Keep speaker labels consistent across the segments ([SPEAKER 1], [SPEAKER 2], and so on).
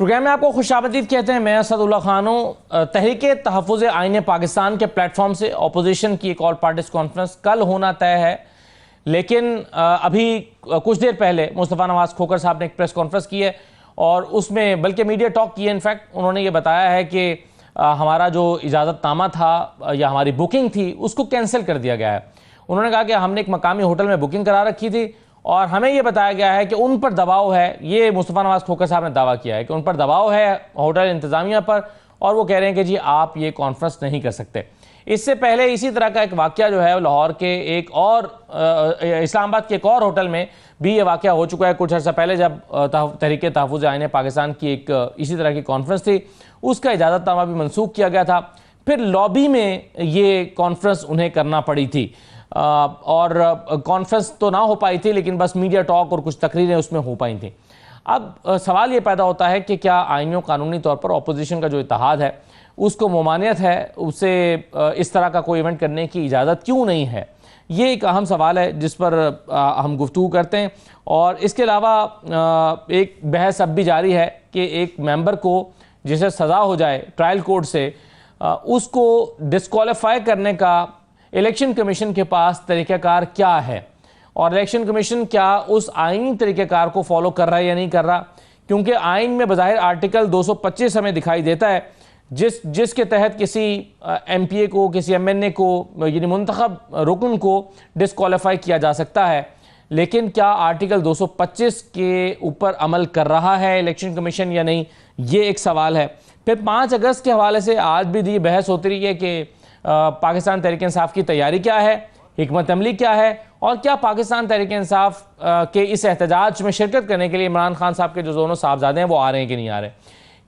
[SPEAKER 1] Programme में आपको खुशामदीद कहते हैं। मैं असदुल्ला खान हूँ। तहरीक तहफ़्फ़ुज़ आईन पाकिस्तान के प्लेटफॉर्म से ऑपोजिशन की एक ऑल पार्टीज़ कॉन्फ्रेंस कल होना तय है, लेकिन अभी कुछ देर पहले मुस्तफ़ा नवाज़ खोखर साहब ने एक प्रेस कॉन्फ्रेंस की है और उसमें बल्कि मीडिया टॉक की है। इनफैक्ट उन्होंने ये बताया है कि हमारा जो इजाज़तनामा था या हमारी बुकिंग थी उसको कैंसिल कर दिया गया है। उन्होंने कहा कि हमने एक मकामी होटल में बुकिंग करा रखी थी और हमें यह बताया गया है कि उन पर दबाव है। ये मुस्तफ़ा नवाज़ खोखर साहब ने दावा किया है कि उन पर दबाव है होटल इंतज़ामिया पर, और वो कह रहे हैं कि जी आप ये कॉन्फ्रेंस नहीं कर सकते। इससे पहले इसी तरह का एक वाक़या जो है लाहौर के एक और इस्लामाबाद के एक और होटल में भी ये वाक़या हो चुका है कुछ अर्सा पहले, जब तहरीक तहफ़्फ़ुज़ आईन पाकिस्तान की एक इसी तरह की कॉन्फ्रेंस थी, उसका इजाज़तनामा भी मनसूख किया गया था। फिर लॉबी में ये कॉन्फ्रेंस उन्हें करना पड़ी थी और कॉन्फ्रेंस तो ना हो पाई थी, लेकिन बस मीडिया टॉक और कुछ तकरीरें उसमें हो पाई थी। अब सवाल ये पैदा होता है कि क्या आईनी और कानूनी तौर पर अपोजिशन का जो इत्तेहाद है उसको ममानियत है, उसे इस तरह का कोई इवेंट करने की इजाज़त क्यों नहीं है? ये एक अहम सवाल है जिस पर हम गुफ्तगू करते हैं। और इसके अलावा एक बहस अब भी जारी है कि एक मेंबर को जिसे सज़ा हो जाए ट्रायल कोर्ट से, उसको डिस्क्वालीफाई करने का इलेक्शन कमीशन के पास तरीक़ाकार क्या है, और इलेक्शन कमीशन क्या उस आईनी तरीक़ाकार को फॉलो कर रहा है या नहीं कर रहा। क्योंकि आइन में बज़ाहिर आर्टिकल 225 हमें दिखाई देता है जिसके तहत किसी एमपीए को, किसी एमएनए को, यानी मुंतखब रुकन को डिस्क्वालीफाई किया जा सकता है। लेकिन क्या आर्टिकल 225 के ऊपर अमल कर रहा है इलेक्शन कमीशन या नहीं, ये एक सवाल है। फिर 5 अगस्त के हवाले से आज भी ये बहस होती रही है कि पाकिस्तान तहरीक इंसाफ की तैयारी क्या है, हिकमत अमली क्या है, और क्या पाकिस्तान तहरीक इंसाफ के इस एहतजाज में शिरकत करने के लिए इमरान खान साहब के जो दोनों साहबजादे हैं वो आ रहे हैं कि नहीं आ रहे।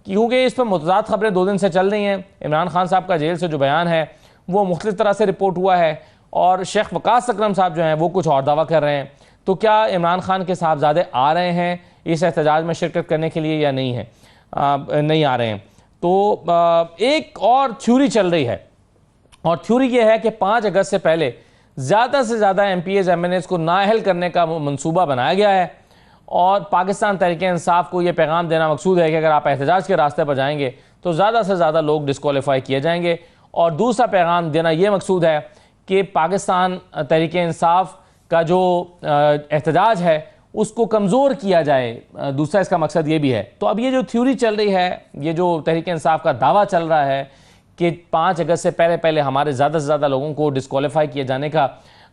[SPEAKER 1] क्योंकि इस पर मुतज़ाद खबरें 2 दिन से चल रही हैं। इमरान खान साहब का जेल से जो बयान है वो मुख्तलिफ तरह से रिपोर्ट हुआ है और शेख वकास अकरम साहब जो हैं वो कुछ और दावा कर रहे हैं। तो क्या इमरान खान के साहबजादे आ रहे हैं इस एहतजाज में शिरकत करने के लिए या नहीं है, नहीं आ रहे हैं। तो एक और थ्योरी चल रही है, और थ्योरी ये है कि 5 अगस्त से पहले ज़्यादा से ज़्यादा एमपीएस एमएनएस को नाअहल करने का मंसूबा बनाया गया है और पाकिस्तान तहरीक इंसाफ को ये पैगाम देना मकसूद है कि अगर आप एहतजाज के रास्ते पर जाएंगे तो ज़्यादा से ज़्यादा लोग डिस्क्वालीफाई किए जाएंगे। और दूसरा पैगाम देना ये मकसूद है कि पाकिस्तान तहरीक इंसाफ का जो एहतजाज है उसको कमज़ोर किया जाए। दूसरा इसका मकसद ये भी है। तो अब ये जो थ्योरी चल रही है, ये जो तहरीक इंसाफ का दावा चल रहा है कि 5 अगस्त से पहले हमारे ज़्यादा से ज़्यादा लोगों को डिस्क्वालीफाई किए जाने का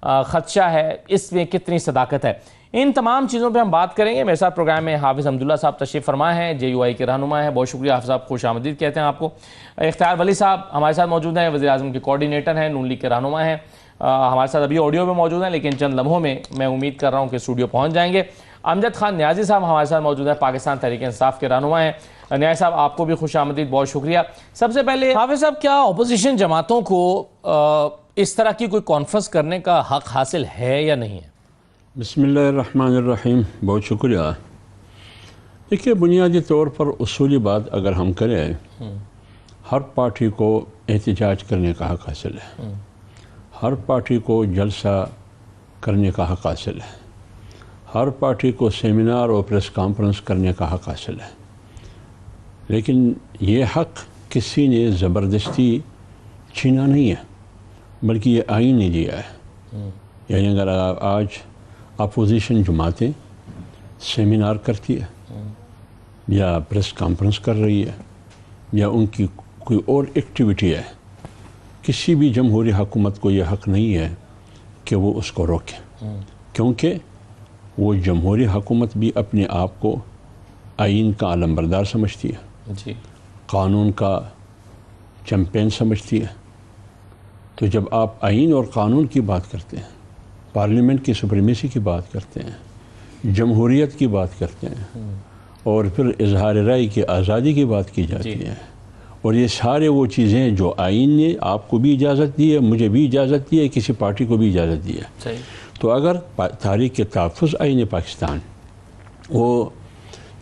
[SPEAKER 1] ख़दशा है, इसमें कितनी सदाकत है, इन तमाम चीज़ों पे हम बात करेंगे। मेरे साथ प्रोग्राम में हाफिज़ अब्दुल्ला साहब तशरीफ़ फरमा हैं, JUI के रहनुमा हैं। बहुत शुक्रिया हाफिज़ साहब, खुश आमदीद कहते हैं आपको। इख्तियार वली साहब हमारे साथ मौजूद हैं, वज़ीर आज़म के कोऑर्डिनेटर हैं, नून लीग के रहनुमा हैं। हमारे साथ अभी ऑडियो में मौजूद हैं, लेकिन चंद लम्हों में मैं उम्मीद कर रहा हूँ कि स्टूडियो पहुँच जाएंगे। अमजद खान न्याजी साहब हमारे साथ मौजूद हैं, पाकिस्तान तहरीक इंसाफ के रहनुमा हैं। न्याजी साहब आपको भी खुश आमदीद, बहुत शुक्रिया। सबसे पहले हाफिज़ साहब, क्या अपोजिशन जमातों को इस तरह की कोई कॉन्फ्रेंस करने का हक हासिल है या नहीं है?
[SPEAKER 2] बिस्मिल्लाहिर्रहमानिर्रहीम, बहुत शुक्रिया। देखिए, बुनियादी तौर पर उसूली बात अगर हम करें, हर पार्टी को एहतजाज करने का हक हासिल है, हर पार्टी को जलसा करने का हक हासिल है, हर पार्टी को सेमिनार और प्रेस कॉन्फ्रेंस करने का हक हासिल है। लेकिन ये हक किसी ने ज़बरदस्ती छीना नहीं है, बल्कि ये आईन ने दिया है। यानी अगर आज अपोजिशन जमातें सेमिनार करती है या प्रेस कॉन्फ्रेंस कर रही है या उनकी कोई और एक्टिविटी है, किसी भी जमहूरी हुकूमत को यह हक नहीं है कि वो उसको रोके, क्योंकि वो जमहूरी हुकूमत भी अपने आप को आइन का अलंबरदार समझती है
[SPEAKER 1] जी,
[SPEAKER 2] कानून का चैम्पियन समझती है। तो जब आप आइन और कानून की बात करते हैं, पार्लियामेंट की सुप्रीमेसी की बात करते हैं, जमहूरियत की बात करते हैं, और फिर इजहार राय की आज़ादी की बात की जाती है, और ये सारे वो चीज़ें जो आइन ने आपको भी इजाज़त दी है, मुझे भी इजाज़त दी है, किसी पार्टी को भी इजाज़त दी है। तो अगर तहरीक तहफ़्फ़ुज़ आईन पाकिस्तान वो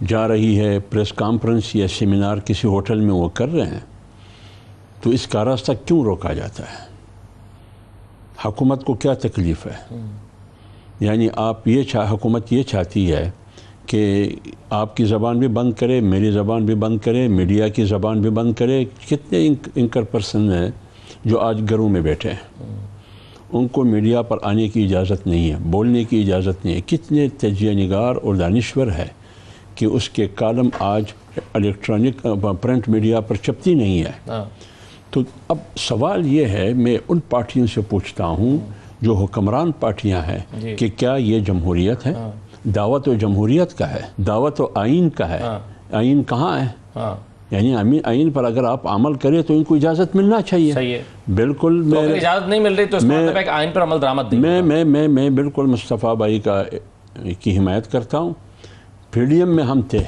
[SPEAKER 2] जा रही है प्रेस कॉन्फ्रेंस या सेमिनार किसी होटल में वो कर रहे हैं, तो इसका रास्ता क्यों रोका जाता है? हुकूमत को क्या तकलीफ़ है? यानी आप ये हुकूमत ये चाहती है कि आपकी ज़बान भी बंद करे, मेरी ज़बान भी बंद करे, मीडिया की ज़बान भी बंद करे। कितने इंकर पर्सन हैं जो आज घरों में बैठे हैं, उनको मीडिया पर आने की इजाज़त नहीं है, बोलने की इजाज़त नहीं है। कितने तजिया निगार और दानिश्वर है कि उसके कालम आज इलेक्ट्रॉनिक प्रिंट मीडिया पर छपती नहीं है। तो अब सवाल ये है, मैं उन पार्टियों से पूछता हूँ जो हुक्मरान पार्टियाँ हैं कि क्या ये जमहूरियत है? दावत व जमहूरियत का है, दावत व आइन का है। आइन कहाँ है? यानी आइन पर अगर आप अमल करें तो इनको इजाज़त मिलना चाहिए।
[SPEAKER 1] सही है,
[SPEAKER 2] बिल्कुल।
[SPEAKER 1] तो अगर इजाज़त नहीं मिल रही तो इसका मतलब है कि आइन पर अमल दरामद नहीं।
[SPEAKER 2] मैं बिल्कुल मुस्तफ़ा भाई की हिमायत करता हूँ। पीडीएम में हम थे,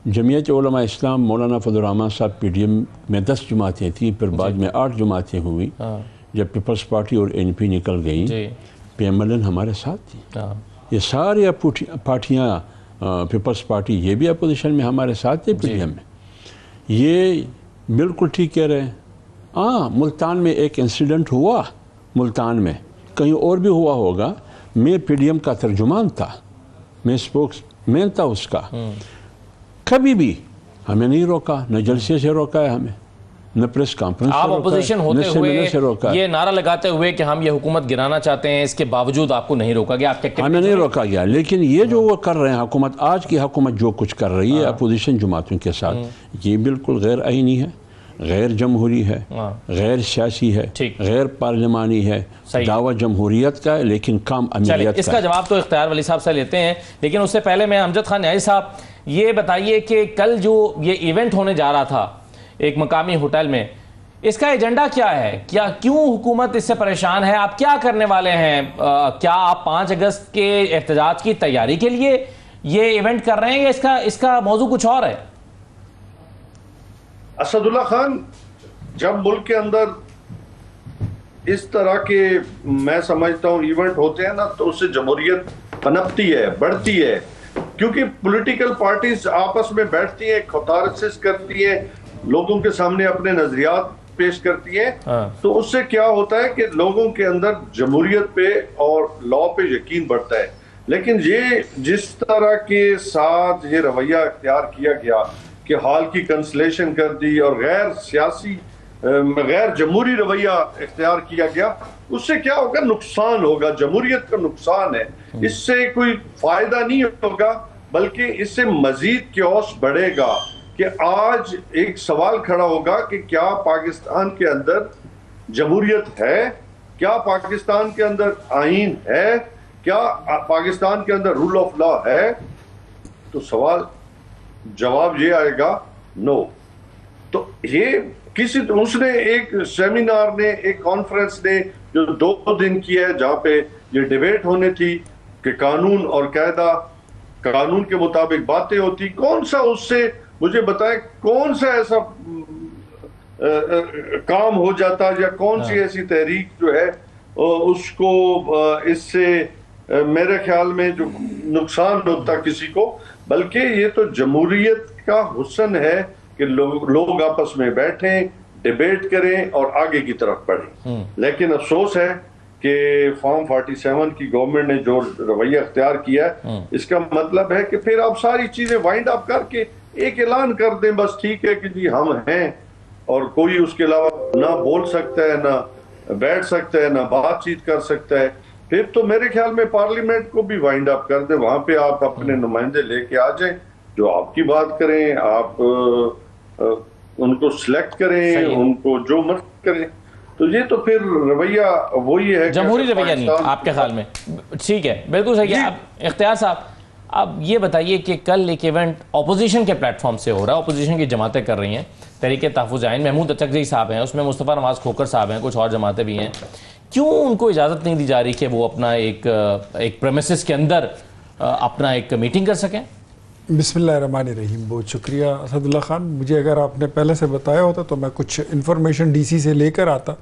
[SPEAKER 2] जमीयत उलमा इस्लाम मौलाना फजल रहमान साहब पीडीएम में 10 जमातें थी, फिर बाद में 8 जमातें हुई। जब पीपल्स पार्टी और एनपी निकल गई, पीएमएलएन हमारे साथ थी। ये सारी पार्टियाँ, पीपल्स पार्टी ये भी अपोजिशन में हमारे साथ थे पीडीएम में। ये बिल्कुल ठीक कह रहे हैं। हाँ, मुल्तान में एक इंसिडेंट हुआ, मुल्तान में कहीं और भी हुआ होगा। मैं पीडीएम का तर्जुमान था, मैं स्पोक्समैन था उसका। कभी भी हमें नहीं रोका, न जलसे से रोका है हमें, न प्रेस कॉन्फ्रेंस।
[SPEAKER 1] आप अपोजिशन होते हुए ये नारा लगाते हुए कि हम ये हुकूमत गिराना चाहते हैं, इसके बावजूद आपको नहीं रोका गया? आपके
[SPEAKER 2] हमें नहीं रोका गया, लेकिन ये जो वो कर रहे हैं हुकूमत, आज की हुकूमत जो कुछ कर रही है अपोजिशन जमातों के साथ, ये बिल्कुल गैर आईनी है, गैर जमहूरी है, गैर सियासी है, गैर पार्लिमानी है। दावा जमहूरियत का है लेकिन काम अमीरियत का।
[SPEAKER 1] इसका जवाब तो इख्तियार वली साहब से लेते हैं, लेकिन उससे पहले मैं अमजद खान न्याजी साहब, ये बताइए कि कल जो ये इवेंट होने जा रहा था एक मकामी होटल में, इसका एजेंडा क्या है? क्या क्यों हुकूमत इससे परेशान है? आप क्या करने वाले हैं? क्या आप 5 अगस्त के एहतजाज की तैयारी के लिए ये इवेंट कर रहे हैं या इसका मौजू कुछ और है?
[SPEAKER 3] असदुल्ला खान, जब मुल्क के अंदर इस तरह के मैं समझता हूँ इवेंट होते हैं ना, तो उससे जमहूरियत पनपती है, बढ़ती है, क्योंकि पॉलिटिकल पार्टीज आपस में बैठती हैं, खौतारसिस करती हैं, लोगों के सामने अपने नजरियात पेश करती हैं। तो उससे क्या होता है कि लोगों के अंदर जमहूरियत पे और लॉ पे यकीन बढ़ता है। लेकिन ये जिस तरह के साथ ये रवैया इख्तियार किया गया कि हाल की कंसलेशन कर दी और गैर सियासी गैर जमहूरी रवैया इख्तियार किया गया, उससे क्या होगा? नुकसान होगा, जमहूरियत का नुकसान है। इससे कोई फायदा नहीं होगा, बल्कि इससे मजीद क्योस बढ़ेगा। कि आज एक सवाल खड़ा होगा कि क्या पाकिस्तान के अंदर जमहूरियत है? क्या पाकिस्तान के अंदर आईन है? क्या पाकिस्तान के अंदर रूल ऑफ लॉ है? तो सवाल जवाब ये आएगा, नो। तो ये उसने एक सेमिनार ने, एक कॉन्फ्रेंस ने जो 2 दिन की है, जहां पे ये डिबेट होने थी कि कानून और कायदा, कानून के मुताबिक बातें होती, कौन सा उससे मुझे बताए कौन सा ऐसा काम हो जाता या कौन सी ऐसी तहरीक जो है उसको इससे मेरे ख्याल में जो नुकसान होता किसी को। बल्कि ये तो जमहूरियत का हुस्न है कि लोग आपस में बैठें, डिबेट करें और आगे की तरफ बढ़ें। लेकिन अफसोस है कि फॉर्म 47 की गवर्नमेंट ने जो रवैया इख्तियार किया है, इसका मतलब है कि फिर आप सारी चीजें वाइंड अप करके एक ऐलान कर दें, बस ठीक है कि जी हम हैं, और कोई उसके अलावा ना बोल सकता है, ना बैठ सकता है, ना बातचीत कर सकता है। फिर तो मेरे ख्याल में पार्लियामेंट को भी वाइंड अप कर दे, वहां पे आप अपने नुमाइंदे लेके आ जाएं जो आपकी बात करें, आप उनको सिलेक्ट करें, उनको जो मत करें। तो ये तो फिर रवैया वही है,
[SPEAKER 1] जमहूरी रवैया नहीं आपके ख्याल में? ठीक है, बिल्कुल सही है। अब इख्तियार साहब, अब ये बताइए कि कल एक इवेंट ऑपोजिशन के प्लेटफॉर्म से हो रहा है, ऑपोजिशन की जमातें कर रही हैं, तहरीक तहफ़्फ़ुज़ आइन, महमूद अचकज़ई साहब हैं, उसमें मुस्तफ़ा नवाज़ खोखर साहब हैं, कुछ और जमातें भी हैं। क्यों उनको इजाज़त नहीं दी जा रही कि वो अपना एक प्रेमिसेस के अंदर अपना एक मीटिंग कर सकें?
[SPEAKER 4] बिस्मिल्लाहिर्रहमानिर्रहीम। बहुत शुक्रिया असदुल्ला खान। मुझे अगर आपने पहले से बताया होता तो मैं कुछ इन्फॉर्मेशन डीसी से लेकर आता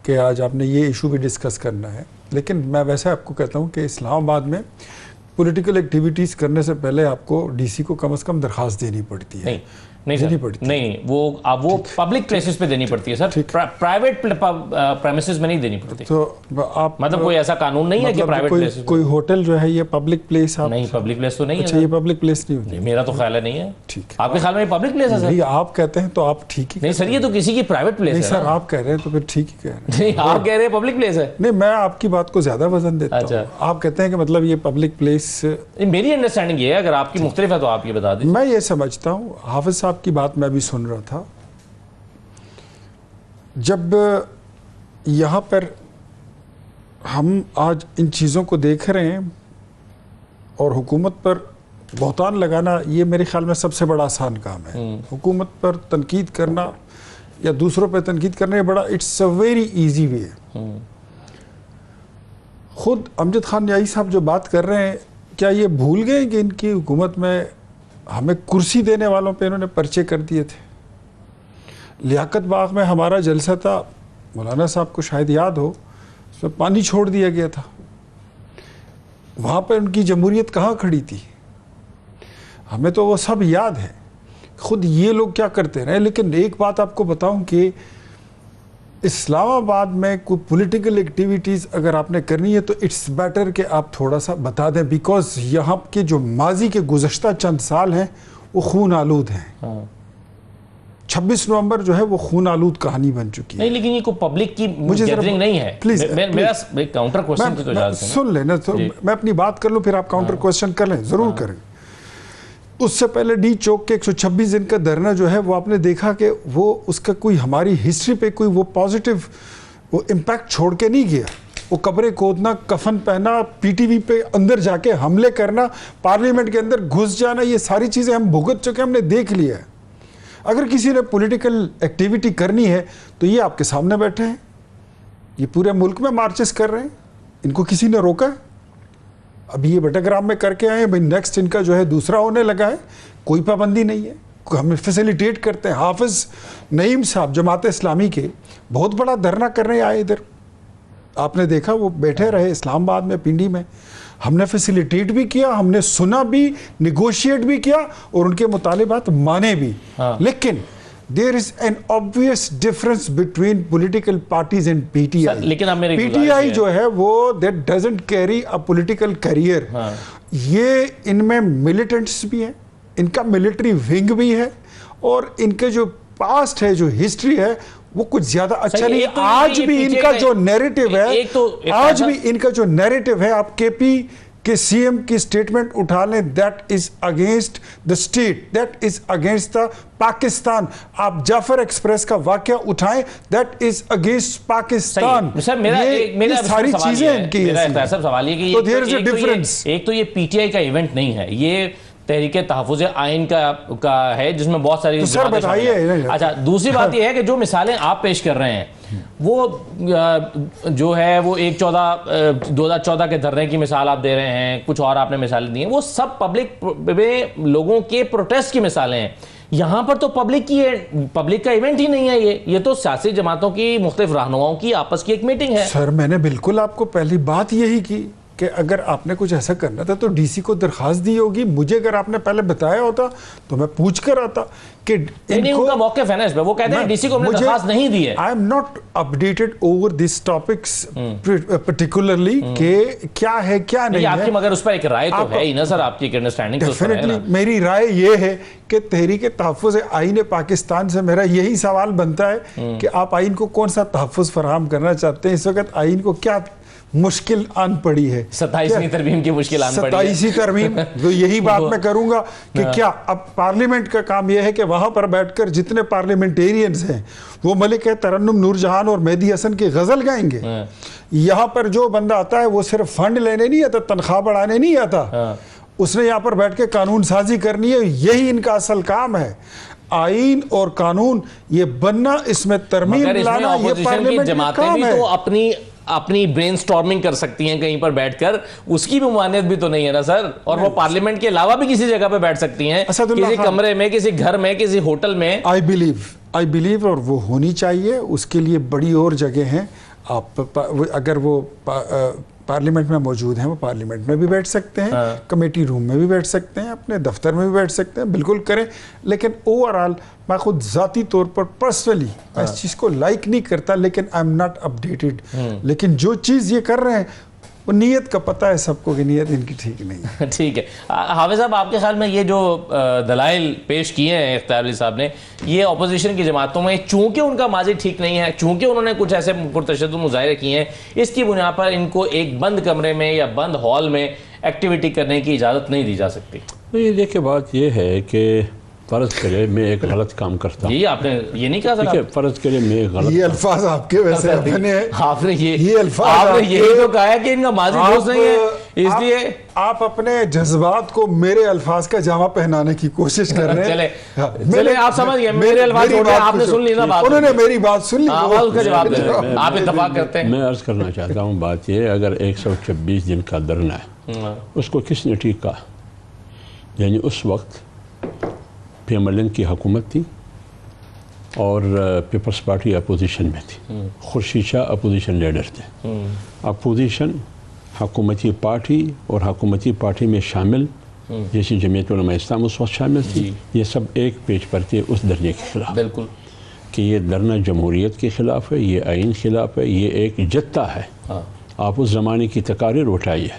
[SPEAKER 4] कि आज आपने ये इशू भी डिस्कस करना है। लेकिन मैं वैसे आपको कहता हूँ कि इस्लामाबाद में पॉलिटिकल एक्टिविटीज़ करने से पहले आपको डीसी को कम से कम दरख्वास्त देनी पड़ती है।
[SPEAKER 1] नहीं,
[SPEAKER 4] देनी पड़ती
[SPEAKER 1] नहीं, वो पब्लिक प्लेसेस पे देनी पड़ती है सर, प्राइवेट प्रेमिसेस में नहीं देनी पड़ती।
[SPEAKER 4] तो आप
[SPEAKER 1] मतलब कोई ऐसा कानून नहीं है कि प्राइवेट प्लेस
[SPEAKER 4] कोई होटल जो है ये पब्लिक प्लेस आप
[SPEAKER 1] नहीं, पब्लिक प्लेस तो नहीं है।
[SPEAKER 4] अच्छा, ये पब्लिक प्लेस नहीं होती?
[SPEAKER 1] मेरा तो ख्याल है नहीं है।
[SPEAKER 4] ठीक है,
[SPEAKER 1] आपके ख्याल में पब्लिक प्लेस है सर?
[SPEAKER 4] नहीं, आप कहते हैं तो आप ठीक ही
[SPEAKER 1] नहीं सर, ये तो किसी की प्राइवेट प्लेस है।
[SPEAKER 4] नहीं सर, आप कह रहे हैं तो फिर ठीक ही कह रहे हैं।
[SPEAKER 1] नहीं, आप कह रहे हैं पब्लिक प्लेस है।
[SPEAKER 4] नहीं, मैं आपकी बात को ज्यादा वजन देता हूं। आप कहते हैं कि मतलब ये पब्लिक प्लेस।
[SPEAKER 1] मेरी अंडरस्टैंडिंग ये है, अगर आपकी मुख्तलिफ है तो आप ये बता दीजिए।
[SPEAKER 4] मैं ये समझता हूँ, हाफिज साहब की बात मैं भी सुन रहा था, जब यहाँ पर हम आज इन चीज़ों को देख रहे हैं और हुकूमत पर बहतान लगाना, ये मेरे ख्याल में सबसे बड़ा आसान काम है। हुकूमत पर तनकीद करना या दूसरों पर तनकीद करना, ये बड़ा, it's a very easy way. खुद अमजद खान न्याई साहब जो बात कर रहे हैं, क्या ये भूल गए कि इनकी हुकूमत में हमें कुर्सी देने वालों पे इन्होंने पर्चे कर दिए थे? लियाकत बाग में हमारा जलसा था, मौलाना साहब को शायद याद हो, उसमें पानी छोड़ दिया गया था। वहाँ पर उनकी जमहूरियत कहाँ खड़ी थी? हमें तो वो सब याद है। खुद ये लोग क्या करते रहे। लेकिन एक बात आपको बताऊं कि इस्लामाबाद में कोई पॉलिटिकल एक्टिविटीज़ अगर आपने करनी है तो इट्स बेटर कि आप थोड़ा सा बता दें, बिकॉज यहाँ के जो माजी के गुज़श्ता चंद साल हैं वो खून आलूद हैं। 26 नवंबर जो है वो खून आलूद कहानी बन चुकी है।
[SPEAKER 1] नहीं, लेकिन ये कोई पब्लिक की गैदरिंग नहीं है।
[SPEAKER 4] प्लीज
[SPEAKER 1] मेरा काउंटर क्वेश्चन की तो इजाजत है।
[SPEAKER 4] सुन लेना तो मैं अपनी बात कर लूं, फिर आप काउंटर क्वेश्चन कर लें, जरूर करें। उससे पहले डी चौक के 126 दिन का धरना जो है वो आपने देखा कि वो उसका कोई हमारी हिस्ट्री पे कोई वो पॉजिटिव वो इम्पैक्ट छोड़ के नहीं गया। वो कब्रें खोदना, कफन पहना, पीटीवी पे अंदर जाके हमले करना, पार्लियामेंट के अंदर घुस जाना, ये सारी चीज़ें हम भुगत चुके, हमने देख लिया है। अगर किसी ने पॉलिटिकल एक्टिविटी करनी है तो ये आपके सामने बैठे हैं, ये पूरे मुल्क में मार्चेस कर रहे हैं, इनको किसी ने रोका? अभी ये बटाग्राम में करके आए, भाई नेक्स्ट इनका जो है दूसरा होने लगा है, कोई पाबंदी नहीं है, हम फैसिलिटेट करते हैं। हाफिज नईम साहब जमात इस्लामी के बहुत बड़ा धरना करने आए इधर, आपने देखा वो बैठे रहे इस्लामाबाद में, पिंडी में। हमने फैसिलिटेट भी किया, हमने सुना भी, निगोशिएट भी किया और उनके मुतालिबात माने भी। लेकिन there is an obvious difference between political parties and PTI.
[SPEAKER 1] लेकिन अब मेरी
[SPEAKER 4] पीटीआई जो है वो that doesn't carry a political career. ये इनमें मिलिटेंट्स भी हैं, इनका मिलिट्री विंग भी है और इनके जो पास्ट है, जो हिस्ट्री है, वो कुछ ज्यादा अच्छा नहीं। आज भी इनका जो नैरेटिव है, आज भी इनका जो नैरेटिव है, आप केपी के सीएम की स्टेटमेंट उठा लें, that is against the state, that is against the Pakistan. आप जाफर एक्सप्रेस का वाकया उठाएं, that is against Pakistan.
[SPEAKER 1] Sir, मेरा
[SPEAKER 4] सारी चीजें इनकी,
[SPEAKER 1] मेरा सवाल ये कि
[SPEAKER 4] तो देयर इज अ डिफरेंस।
[SPEAKER 1] एक तो ये पीटीआई का इवेंट नहीं है, ये तहरीके तहफ़्फ़ुज़ आइन का है, जिसमें बहुत सारी
[SPEAKER 4] तो सर बताइए।
[SPEAKER 1] अच्छा, दूसरी बात यह है कि जो मिसालें आप पेश कर रहे हैं वो जो है वो 2014 के धरने की मिसाल आप दे रहे हैं, कुछ और आपने मिसालें दी हैं, वो सब पब्लिक में लोगों के प्रोटेस्ट की मिसालें हैं। यहाँ पर तो पब्लिक का इवेंट ही नहीं है, ये तो सियासी जमातों की मुख्तलिफ रहनुमाओं की आपस की एक मीटिंग है।
[SPEAKER 4] सर, मैंने बिल्कुल आपको पहली बात यही की कि अगर आपने कुछ ऐसा करना था तो डीसी को दरखास्त दी होगी। मुझे अगर आपने पहले बताया होता तो मैं पूछ कर आता कि
[SPEAKER 1] नहीं, उनका मौक़िफ़ है ना इस पे, वो कहते हैं डीसी को हमने दरखास्त नहीं दी है।
[SPEAKER 4] I am not updated over this topics particularly कि क्या है क्या नहीं है।
[SPEAKER 1] आपकी मगर उस पर एक राय तो है ही ना सर, आपकी एक अंडरस्टैंडिंग तो है ना।
[SPEAKER 4] मेरी राय ये है कि तहरीक तहफ़्फ़ुज़ आइन पाकिस्तान से मेरा यही सवाल बनता है कि आप आइन को कौन सा तहफ़्फ़ुज़ फराहम करना चाहते हैं। इस वक्त आइन को क्या मुश्किल आन पड़ी है,
[SPEAKER 1] 27वीं तरमीम की मुश्किल आन पड़ी है।
[SPEAKER 4] 27वीं तरमीम, तो यही बात मैं करूंगा कि क्या अब पार्लियामेंट का काम यह है कि वहां पर बैठकर जितने पार्लियामेंटेरियंस हैं वो मलिक तरन्नुम नूरजहान और मेहदी हसन की गजल गाएंगे। यहाँ पर जो बंदा आता है वो सिर्फ फंड लेने नहीं आता, तनख्वाह बढ़ाने नहीं आता, उसने यहाँ पर बैठ के कानून साजी करनी है। यही इनका असल काम है। आइन और कानून ये बनना, इसमें तरमीम लाना, ये पार्लियामेंट का काम है।
[SPEAKER 1] तो अपनी ब्रेनस्टॉर्मिंग कर सकती हैं कहीं पर बैठकर, उसकी भी ममानियत भी तो नहीं है ना सर। और वो पार्लियामेंट के अलावा भी किसी जगह पे बैठ सकती हैं, किसी कमरे में, किसी घर में, किसी होटल में।
[SPEAKER 4] आई बिलीव और वो होनी चाहिए। उसके लिए बड़ी और जगह हैं। आप अगर वो पार्लियामेंट में मौजूद हैं वो पार्लियामेंट में भी बैठ सकते हैं, कमेटी रूम में भी बैठ सकते हैं, अपने दफ्तर में भी बैठ सकते हैं, बिल्कुल करें। लेकिन ओवरऑल मैं खुद ज़ाती तौर पर पर्सनली मैं इस चीज़ को लाइक नहीं करता, लेकिन आई एम नॉट अपडेटेड। लेकिन जो चीज़ ये कर रहे हैं वो नीयत का पता है सबको कि नीयत इनकी ठीक नहीं है।
[SPEAKER 1] ठीक है हाफिज साहब, आपके ख्याल में ये जो दलाइल पेश किए हैं इख्तियार अली साहब ने, ये अपोजिशन की जमातों में चूंकि उनका माजी ठीक नहीं है, चूंकि उन्होंने कुछ ऐसे पुरतशद्दुद मुजाहिरे किए हैं, इसकी बुनियाद पर इनको एक बंद कमरे में या बंद हॉल में एक्टिविटी करने की इजाज़त नहीं दी जा सकती?
[SPEAKER 2] तो ये देखिए, बात ये है कि फ़र्ज करे मैं एक गलत काम करता हूँ।
[SPEAKER 1] ये आपने ये नहीं कहा सर,
[SPEAKER 2] फ़र्ज करे मैं एक गलत,
[SPEAKER 4] ये अल्फाज आपके वैसे अपने
[SPEAKER 1] आपने
[SPEAKER 4] ये अल्फाज
[SPEAKER 1] आपने यही तो कहा है कि इनका माजी दोस्त नहीं है, इसलिए
[SPEAKER 4] आप अपने जज्बात को मेरे अल्फाज का जामा पहनाने की कोशिश कर रहे हैं।
[SPEAKER 1] चले आप समझ गए, मेरे अल्फाज छोड़ के आपने सुन ली ना बात,
[SPEAKER 4] उन्होंने मेरी बात सुन ली,
[SPEAKER 1] उसका जवाब दे रहे हैं, आप इत्तेफाक करते हैं।
[SPEAKER 2] मैं अर्ज़ करना चाहता हूँ, बात ये अगर 126 दिन का धरना है उसको किसने ठीक कहा? यानी उस वक्त पीएमएलएन की हुकूमत थी और पीपल्स पार्टी अपोजिशन में थी, खुर्शीद शाह अपोजिशन लीडर थे। अपोजिशन हुकूमती पार्टी और हुकूमती पार्टी में शामिल जैसे जमीयत उलमा इस्लाम उस वक्त शामिल थी, ये सब एक पेज पर थे उस धरने के खिलाफ।
[SPEAKER 1] बिल्कुल
[SPEAKER 2] कि ये धरना जमहूरियत के ख़िलाफ़ है, ये आइन खिलाफ है, ये एक जत्था है। आप उस ज़माने की तकारीर उठाइए,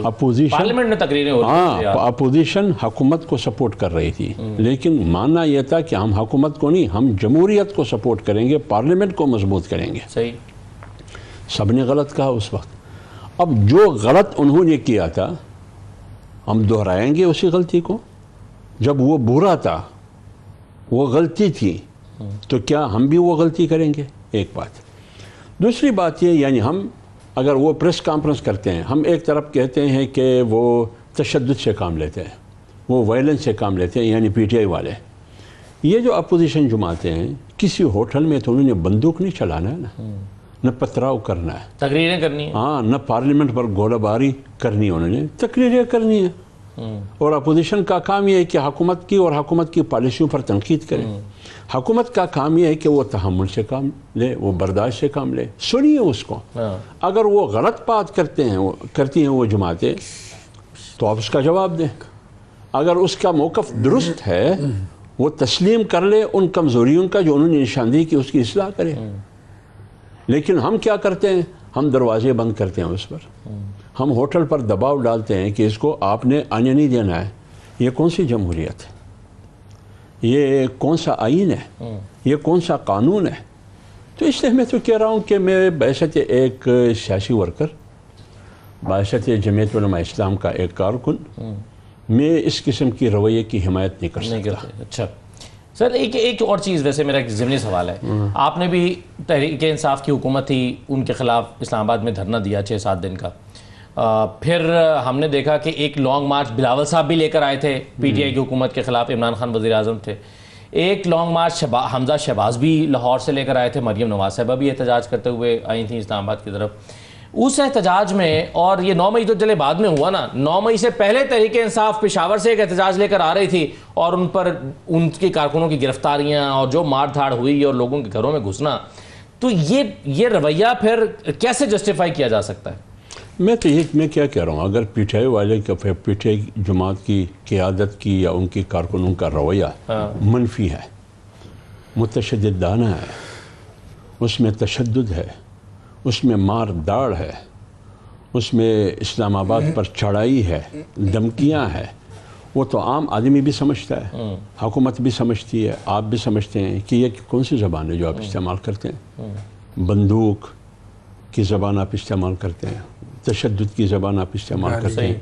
[SPEAKER 2] अपोजिशन
[SPEAKER 1] पार्लियामेंट में तकरीरें हो रही थी,
[SPEAKER 2] अपोजिशन हुकूमत को सपोर्ट कर रही थी, लेकिन मानना यह था कि हम हुकूमत को नहीं, हम जमहूरियत को सपोर्ट करेंगे, पार्लियामेंट को मजबूत करेंगे।
[SPEAKER 1] सही,
[SPEAKER 2] सबने गलत कहा उस वक्त। अब जो गलत उन्होंने किया था हम दोहराएंगे उसी गलती को। जब वो बुरा था, वो गलती थी, तो क्या हम भी वो गलती करेंगे? एक बात। दूसरी बात ये, यानी हम अगर वो प्रेस कॉन्फ्रेंस करते हैं, हम एक तरफ कहते हैं कि वो तशद्दुद से काम लेते हैं, वो वायलेंस से काम लेते हैं, यानी पीटीआई वाले। ये जो अपोजिशन जमाते हैं, किसी होटल में तो उन्होंने बंदूक नहीं चलाना है ना, न पथराव करना है,
[SPEAKER 1] तकरीरें करनी है,
[SPEAKER 2] हाँ, न पार्लियामेंट पर गोलाबारी करनी है, उन्होंने तकरीरें करनी है। और अपोजिशन का काम यह है कि हुकूमत की और हुकूमत की पॉलिसियों पर तनकीद करें। हुकूमत का काम यह है कि वो तहम्मुल से काम ले, वो बर्दाश्त से काम ले, सुनिए उसको। अगर वो गलत बात करती हैं वो जमातें, तो आप उसका जवाब दें। अगर उसका मौक़िफ़ दुरुस्त है, वो तस्लीम कर ले उन कमज़ोरियों का जो उन्होंने निशानदेही की, उसकी इस्लाह करें। लेकिन हम क्या करते हैं, हम दरवाजे बंद करते हैं उस पर, हम होटल पर दबाव डालते हैं कि इसको आपने आने नहीं देना है। ये कौन सी जमहूरियत है? ये कौन सा आइन है? ये कौन सा कानून है? तो इसलिए मैं तो कह रहा हूँ कि मैं बैशत एक सियासी वर्कर, बैशत जमीयत उलमा इस्लाम का एक कारकुन, मैं इस किस्म की रवैये की हिमायत नहीं कर सकता।
[SPEAKER 1] अच्छा सर, एक और चीज़, वैसे मेरा एक ज़िमनी सवाल है, आपने भी तहरीक इंसाफ की हुकूमत थी, उनके ख़िलाफ़ इस्लामाबाद में धरना दिया 6-7 दिन का। फिर हमने देखा कि एक लॉन्ग मार्च बिलावल साहब भी लेकर आए थे, पीटीआई की हुकूमत के ख़िलाफ़ इमरान खान वज़ीर आज़म थे। एक लॉन्ग मार्च हमजा शहबाज भी लाहौर से लेकर आए थे, मरियम नवाज साहबा भी एहतजाज करते हुए आई थी इस्लामाबाद की तरफ। उस एहतजाज में, और ये 9 मई तो चले बाद में हुआ ना, 9 मई से पहले तहरीक इंसाफ पेशावर से एक एहतजाज लेकर आ रही थी और उन पर उनके कारकुनों की गिरफ्तारियां और जो मार धाड़ हुई और लोगों के घरों में घुसना, तो ये रवैया फिर कैसे जस्टिफाई किया जा सकता है?
[SPEAKER 2] मैं क्या कह रहा हूँ, अगर पीटीआई वाले का, पीटीआई जमात की क़यादत की या उनके कारकुनों का रवैया मनफी है, मुतशद्दिदाना है, उसमें तशद्दुद है, उसमें मार दाड़ है, उसमें इस्लामाबाद पर चढ़ाई है, धमकियाँ है, वो तो आम आदमी भी समझता है, हुकूमत भी समझती है, आप भी समझते हैं कि ये कौन सी ज़बान है जो आप इस्तेमाल करते हैं। बंदूक की ज़बान आप इस्तेमाल करते हैं, तशद्दुद की ज़बान आप इस्तेमाल करते हैं,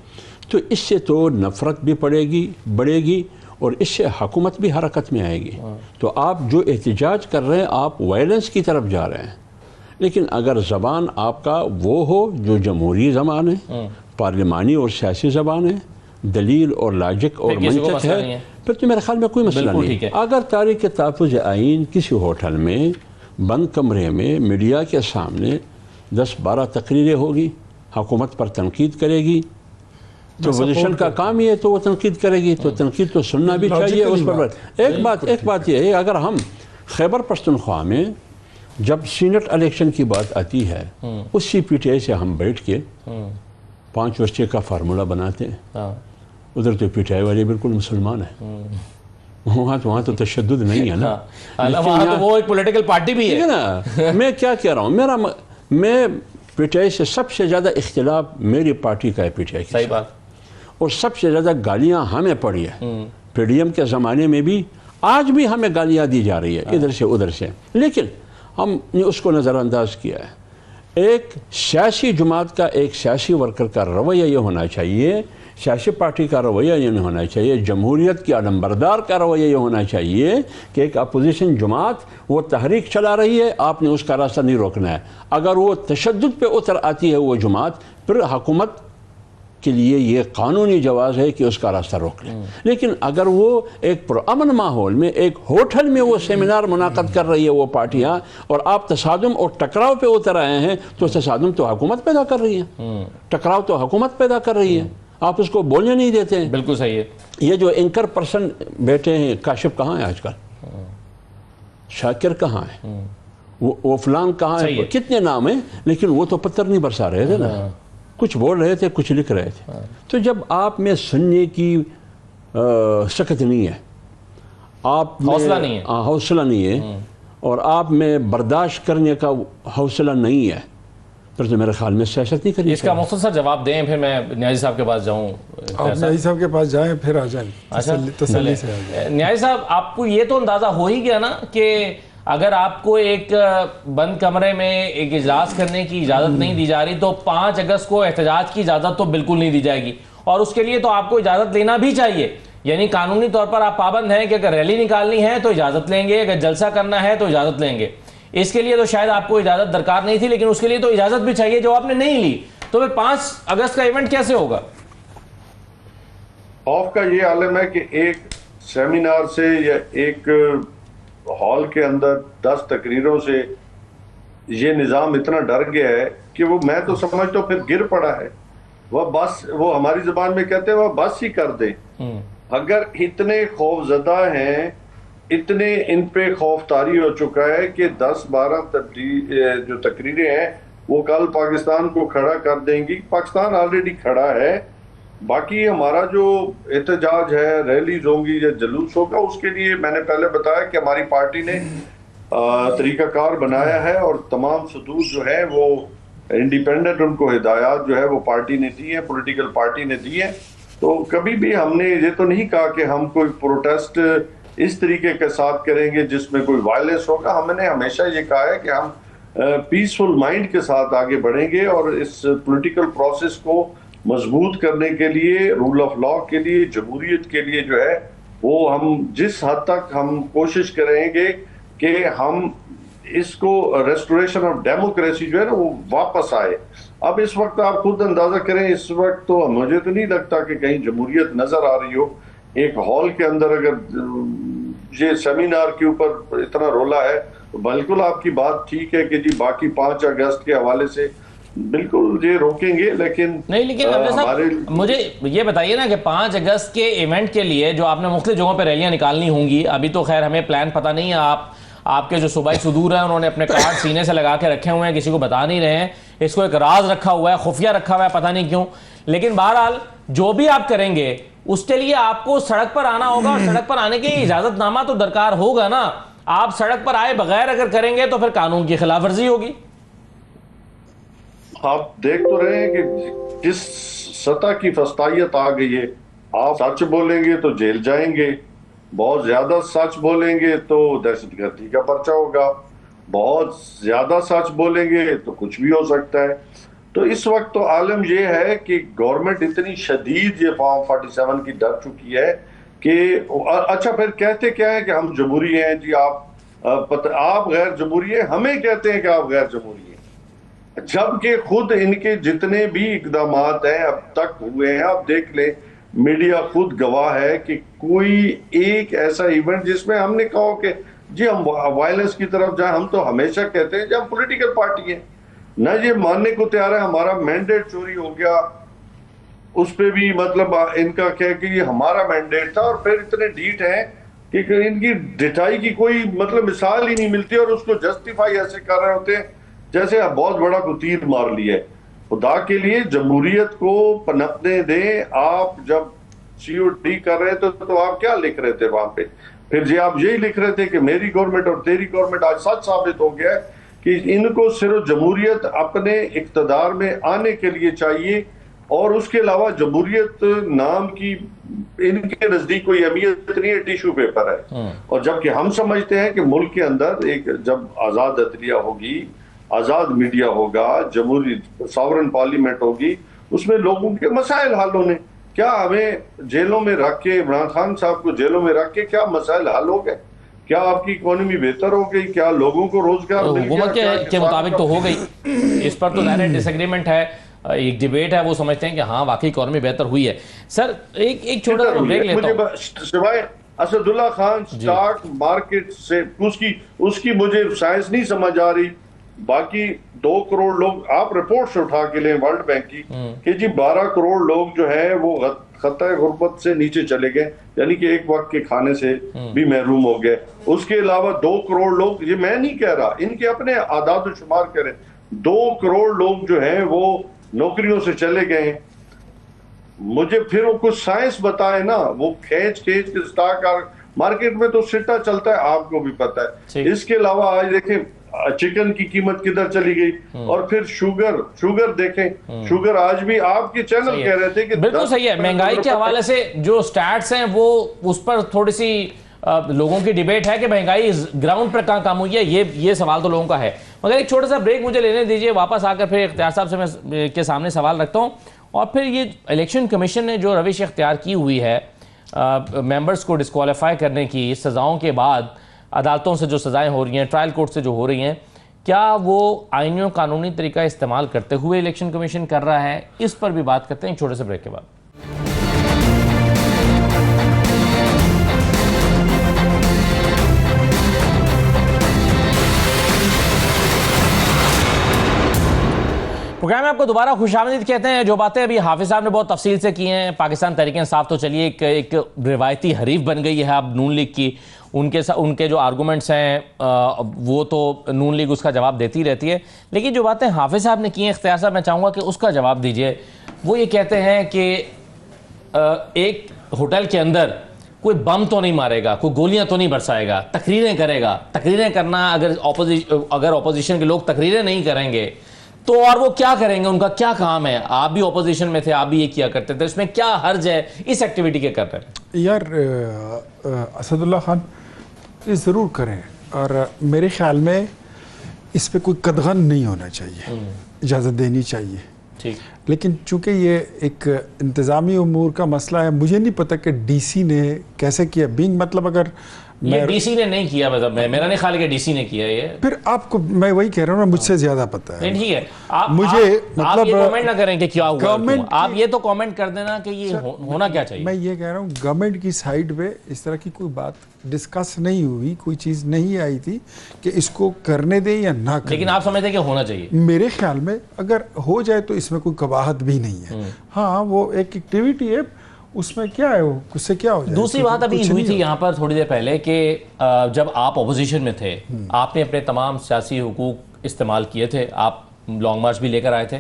[SPEAKER 2] तो इससे तो नफ़रत भी बढ़ेगी और इससे हुकूमत भी हरकत में आएगी। तो आप जो एहतजाज कर रहे हैं, आप वायलेंस की तरफ जा रहे हैं। लेकिन अगर ज़बान आपका वो हो जो जमहूरी ज़बान है, पार्लिमानी और सियासी ज़बान है, दलील और लॉजिक और मंतक है, फिर तो मेरे ख्याल में कोई मसला नहीं है। अगर तारीख तहफ़्फ़ुज़ आइन किसी होटल में बंद कमरे में मीडिया के सामने 10-12 तकरीरें होगी, हुकूमत पर तनकीद करेगी, तो अपोजिशन का काम ही है, तो वो तनकीद करेगी, तो तनकीद तो सुनना भी चाहिए उस पर। एक बात यह है, अगर हम खैबर पख्तूनख्वा में जब सीनेट इलेक्शन की बात आती है उसी पीटीआई से हम बैठ के 5 वर्ष का फार्मूला बनाते हैं।
[SPEAKER 1] हाँ।
[SPEAKER 2] उधर तो पीटीआई वाले बिल्कुल मुसलमान है, वहाँ तो तशद्दुद नहीं है ना।
[SPEAKER 1] वहाँ तो वो एक पॉलिटिकल पार्टी भी है
[SPEAKER 2] ना। मैं क्या कह रहा हूँ, मैं पीटीआई से सबसे ज़्यादा इख्तिलाफ मेरी पार्टी का है पीटीआई के
[SPEAKER 1] सही
[SPEAKER 2] साथ।
[SPEAKER 1] बात।
[SPEAKER 2] और सबसे ज़्यादा गालियाँ हमें पड़ी है। पीडीएम के ज़माने में भी, आज भी हमें गालियाँ दी जा रही है इधर से उधर से, लेकिन हमने उसको नज़रअंदाज किया है। एक सियासी जमात का, एक सियासी वर्कर का रवैया ये होना चाहिए, सियासी पार्टी का रवैया ये नहीं होना चाहिए, जमहूरियत के नंबरदार का रवैया ये होना चाहिए कि एक अपोजिशन जमात वो तहरीक चला रही है, आपने उसका रास्ता नहीं रोकना है। अगर वो तशद्दुद पे उतर आती है वो जमात, फिर हुकूमत के लिए ये कानूनी जवाज़ है कि उसका रास्ता रोक लें। लेकिन अगर वो एक पुरअमन माहौल में, एक होटल में वो सेमिनार मुनाक़द कर रही है वो पार्टियाँ, और आप तसादुम और टकराव पे उतर आए हैं, तो तसादुम तो हुकूमत पैदा कर रही है, टकराव तो हुकूमत पैदा कर रही है, आप उसको बोलने नहीं देते हैं।
[SPEAKER 1] बिल्कुल सही है।
[SPEAKER 2] ये जो एंकर पर्सन बैठे हैं, काशिफ कहाँ है आजकल, शाकिर कहाँ है, वो फलान कहाँ है, कितने नाम हैं, लेकिन वो तो पत्थर नहीं बरसा रहे थे ना, कुछ बोल रहे थे, कुछ लिख रहे थे। तो जब आप में सुनने की सकत नहीं है, आप
[SPEAKER 1] हौसला नहीं है,
[SPEAKER 2] हौसला नहीं है, और आप में बर्दाश्त करने का हौसला नहीं है, फिर तो मेरे ख्याल में सियासत नहीं करिए।
[SPEAKER 1] इसका मुख्तसर जवाब दें, फिर मैं न्याजी साहब के पास जाऊँ।
[SPEAKER 4] आप न्याजी साहब के पास जाएं, फिर आ जाएं।
[SPEAKER 1] अच्छा,
[SPEAKER 4] तसल्ली से आ जाएं।
[SPEAKER 1] न्याजी साहब, आपको ये तो अंदाज़ा हो ही गया ना कि अगर आपको एक बंद कमरे में एक इजलास करने की इजाज़त नहीं दी जा रही, तो 5 अगस्त को एहतजाज की इजाज़त तो बिल्कुल नहीं दी जाएगी, और उसके लिए तो आपको इजाज़त लेना भी चाहिए। यानी कानूनी तौर पर आप पाबंद हैं कि अगर रैली निकालनी है तो इजाज़त लेंगे, अगर जलसा करना है तो इजाज़त लेंगे। इसके लिए तो शायद आपको इजाज़त दरकार नहीं थी, लेकिन उसके लिए तो इजाज़त भी चाहिए जो आपने नहीं ली। तो फिर 5 अगस्त का इवेंट कैसे होगा?
[SPEAKER 3] खौफ का ये आलम है कि एक सेमिनार से या एक हॉल के अंदर 10 तकरीरों से ये निज़ाम इतना डर गया है कि वो, मैं तो समझता हूँ, फिर गिर पड़ा है। वह बस, वो हमारी ज़बान में कहते हैं, वह बस ही कर दे। अगर इतने खौफजदा हैं, इतने इन पे खौफ तारी हो चुका है कि 10-12 जो तकरीरें हैं वो कल पाकिस्तान को खड़ा कर देंगी। पाकिस्तान ऑलरेडी खड़ा है, बाकी हमारा जो एहतजाज है, रैलीज होंगी या जलूस होगा, उसके लिए मैंने पहले बताया कि हमारी पार्टी ने तरीकाकार बनाया है, और तमाम सदूर जो है वो इंडिपेंडेंट, उनको हिदायत जो है वो पार्टी ने दी है, पॉलिटिकल पार्टी ने दी है। तो कभी भी हमने ये तो नहीं कहा कि हम कोई प्रोटेस्ट इस तरीके के साथ करेंगे जिसमें कोई वायलेंस होगा। हमने हमेशा ये कहा है कि हम पीसफुल माइंड के साथ आगे बढ़ेंगे, और इस पॉलिटिकल प्रोसेस को मजबूत करने के लिए, रूल ऑफ लॉ के लिए, जमहूरियत के लिए जो है वो हम जिस हद तक हम कोशिश करेंगे कि हम इसको रेस्टोरेशन ऑफ डेमोक्रेसी जो है ना वो वापस आए। अब इस वक्त आप खुद अंदाजा करें, इस वक्त तो मुझे तो नहीं लगता कि कहीं जमहूरियत नजर आ रही हो। एक हॉल के अंदर अगर ये सेमिनार के ऊपर इतना रोला है, तो बिल्कुल आपकी बात ठीक है कि जी बाकी 5 अगस्त के हवाले से बिल्कुल ये रोकेंगे, लेकिन
[SPEAKER 1] नहीं। लेकिन मुझे ये बताइए ना कि 5 अगस्त के इवेंट के लिए जो आपने मुख्तलिफ जगहों पर रैलियां निकालनी होंगी, अभी तो खैर हमें प्लान पता नहीं है, आपके जो सूबाई सुदूर हैं उन्होंने अपने कार्ड सीने से लगा के रखे हुए हैं, किसी को बता नहीं रहे हैं, इसको एक राज रखा हुआ है, खुफिया रखा हुआ है, पता नहीं क्यों। लेकिन बहरहाल जो भी आप करेंगे उसके लिए आपको सड़क पर आना होगा, और सड़क पर आने के इजाजतनामा तो दरकार होगा ना। आप सड़क पर आए बगैर अगर करेंगे तो फिर कानून की खिलाफ वर्जी होगी।
[SPEAKER 3] आप देख तो रहे हैं कि किस सतह की फस्तायत आ गई है। आप सच बोलेंगे तो जेल जाएंगे, बहुत ज्यादा सच बोलेंगे तो दहशतगर्दी का पर्चा होगा, बहुत ज्यादा सच बोलेंगे तो कुछ भी हो सकता है। तो इस वक्त तो आलम यह है कि गवर्नमेंट इतनी शदीद ये फॉर्म 47 की डर चुकी है कि अच्छा फिर कहते क्या है कि हम जमहूरी हैं जी, आप गैर जमहूरी हैं, हमें कहते हैं कि आप गैर जमहूरी हैं, जबकि खुद इनके जितने भी इकदामात हैं अब तक हुए हैं, आप देख लें, मीडिया खुद गवाह है कि कोई एक ऐसा इवेंट जिसमें हमने कहा कि जी हम वायलेंस की तरफ जाए, हम तो हमेशा कहते हैं जब हम पॉलिटिकल पार्टी है ना, ये मानने को तैयार है हमारा मैंडेट चोरी हो गया, उस पर भी मतलब इनका क्या कि ये हमारा मैंडेट था, और फिर इतने ढीठ हैं कि इनकी ढिठाई की कोई मतलब मिसाल ही नहीं मिलती और उसको जस्टिफाई ऐसे कर रहे होते हैं जैसे आप बहुत बड़ा को तीर मार लिया है। खुदा के लिए जमहूरियत को पनपने दें। आप जब COD कर रहे थे तो आप क्या लिख रहे थे वहां पे? फिर जी आप यही लिख रहे थे कि मेरी गवर्नमेंट और तेरी गवर्नमेंट। आज सच साबित हो गया है कि इनको सिर्फ जमहूरियत अपने इक्तदार में आने के लिए चाहिए और उसके अलावा जमहूरियत नाम की इनके नजदीक कोई अहमियत नहीं है, टिश्यू पेपर है। और जबकि हम समझते हैं कि मुल्क के अंदर एक जब आजाद अदलिया होगी, आजाद मीडिया होगा, जमहूरी सॉवरन पार्लियामेंट होगी, उसमें लोगों के मसाइल हल होने। क्या हमें जेलों में रख के, इमरान खान साहब को जेलों में रख के क्या मसाइल हल हो गए? क्या आपकी इकोनॉमी बेहतर हो गई? क्या लोगों को रोजगार मिल गया?
[SPEAKER 1] हुकूमत के मुताबिक तो हो गई। इस पर तो डायरेक्ट डिसएग्रीमेंट है, एक डिबेट है। वो समझते हैं कि हाँ वाकई इकोनॉमी बेहतर हुई है। सर एक छोटा सा ब्रेक लेता हूं।
[SPEAKER 3] सिवाय असदुल्ला खान स्टॉक मार्केट से उसकी मुझे साइंस नहीं समझ आ रही। बाकी 2 करोड़ लोग आप रिपोर्ट से उठा के लें वर्ल्ड बैंक की कि जी 12 करोड़ लोग जो है वो खतरे गुर्बत से नीचे चले गए, यानी कि एक वक्त के खाने से भी महरूम हो गए। उसके अलावा 2 करोड़ लोग, ये मैं नहीं कह रहा, इनके अपने आदाद शुमार करें, 2 करोड़ लोग जो हैं वो नौकरियों से चले गए। मुझे फिर वो कुछ साइंस बताए ना। वो खींच के स्टॉक मार्केट में तो सिट्टा चलता है, आपको भी पता है। इसके अलावा आज देखें चिकन की कीमत किधर चली गई। और फिर शुगर देखें, शुगर आज भी आपके चैनल कह रहे थे कि
[SPEAKER 1] बिल्कुल सही है। महंगाई के हवाले से जो स्टैट्स हैं वो उस पर थोड़ी सी लोगों की डिबेट है कि महंगाई ग्राउंड पर कहाँ कम हुई है, ये सवाल तो लोगों का है। मगर एक छोटा सा ब्रेक मुझे लेने दीजिए, वापस आकर फिर इख्तियार साहब से मैं के सामने सवाल रखता हूँ। और फिर ये इलेक्शन कमीशन ने जो रविश इख्तियार की हुई है मेंबर्स को डिस्क्वालीफाई करने की, सज़ाओं के बाद अदालतों से जो सज़ाएं हो रही हैं, ट्रायल कोर्ट से जो हो रही हैं, क्या वो आईनी और कानूनी तरीका इस्तेमाल करते हुए इलेक्शन कमीशन कर रहा है? इस पर भी बात करते हैं एक छोटे से ब्रेक के बाद। प्रोग्राम में आपको दोबारा खुशामदीद कहते हैं। जो बातें अभी हाफिज साहब ने बहुत तफसील से की हैं, पाकिस्तान तहरीक-ए-इंसाफ तो चलिए एक रिवायती हरीफ बन गई है अब नून लीग की। उनके जो आर्गूमेंट्स हैं वो तो नून लीग उसका जवाब देती रहती है, लेकिन जो बातें हाफिज साहब ने की हैं, इख्तियार साहब मैं चाहूँगा कि उसका जवाब दीजिए। वो ये कहते हैं कि एक होटल के अंदर कोई बम तो नहीं मारेगा, कोई गोलियां तो नहीं बरसाएगा, तकरीरें करेगा। तकरीरें करना, अगर ऑपोजिशन के लोग तकरीरें नहीं करेंगे तो और वो क्या करेंगे? उनका क्या काम है? आप भी ऑपोजिशन में थे, आप भी ये किया करते थे, इसमें क्या हर्ज है इस एक्टिविटी के कर रहे हैं?
[SPEAKER 4] यार असदुल्ला खान ये ज़रूर करें, और मेरे ख्याल में इस पे कोई कदगन नहीं होना चाहिए, इजाज़त देनी चाहिए।
[SPEAKER 1] ठीक।
[SPEAKER 4] लेकिन चूंकि ये एक इंतज़ामी उमूर का मसला है, मुझे नहीं पता कि डीसी ने कैसे किया। बीइंग मतलब अगर
[SPEAKER 1] ये डीसी ने नहीं किया, मतलब मेरा नहीं ख्याल कि डीसी ने किया ये।
[SPEAKER 4] फिर आपको मैं वही कह रहा हूँ ना, मुझसे ज्यादा पता है।
[SPEAKER 1] नहीं ठीक है,
[SPEAKER 4] मतलब
[SPEAKER 1] आप ये कमेंट ना करें कि क्या हुआ।
[SPEAKER 4] गवर्नमेंट,
[SPEAKER 1] आप ये तो कमेंट कर देना कि ये होना क्या चाहिए।
[SPEAKER 4] मैं ये कह रहा हूँ गवर्नमेंट की साइड पे इस तरह की कोई बात डिस्कस नहीं हुई, कोई चीज़ नहीं आई थी कि इसको करने दें या ना करें।
[SPEAKER 1] लेकिन आप समझते हैं कि होना चाहिए?
[SPEAKER 4] मेरे ख्याल में अगर हो जाए तो इसमें कोई कबाहत भी नहीं है। हाँ, वो एक एक्टिविटी है, उसमें क्या है, वो उससे क्या हो जाए।
[SPEAKER 1] दूसरी बात अभी हुई थी यहाँ पर थोड़ी देर पहले कि जब आप अपोजिशन में थे, आपने अपने तमाम सियासी हुकूक इस्तेमाल किए थे, आप लॉन्ग मार्च भी लेकर आए थे।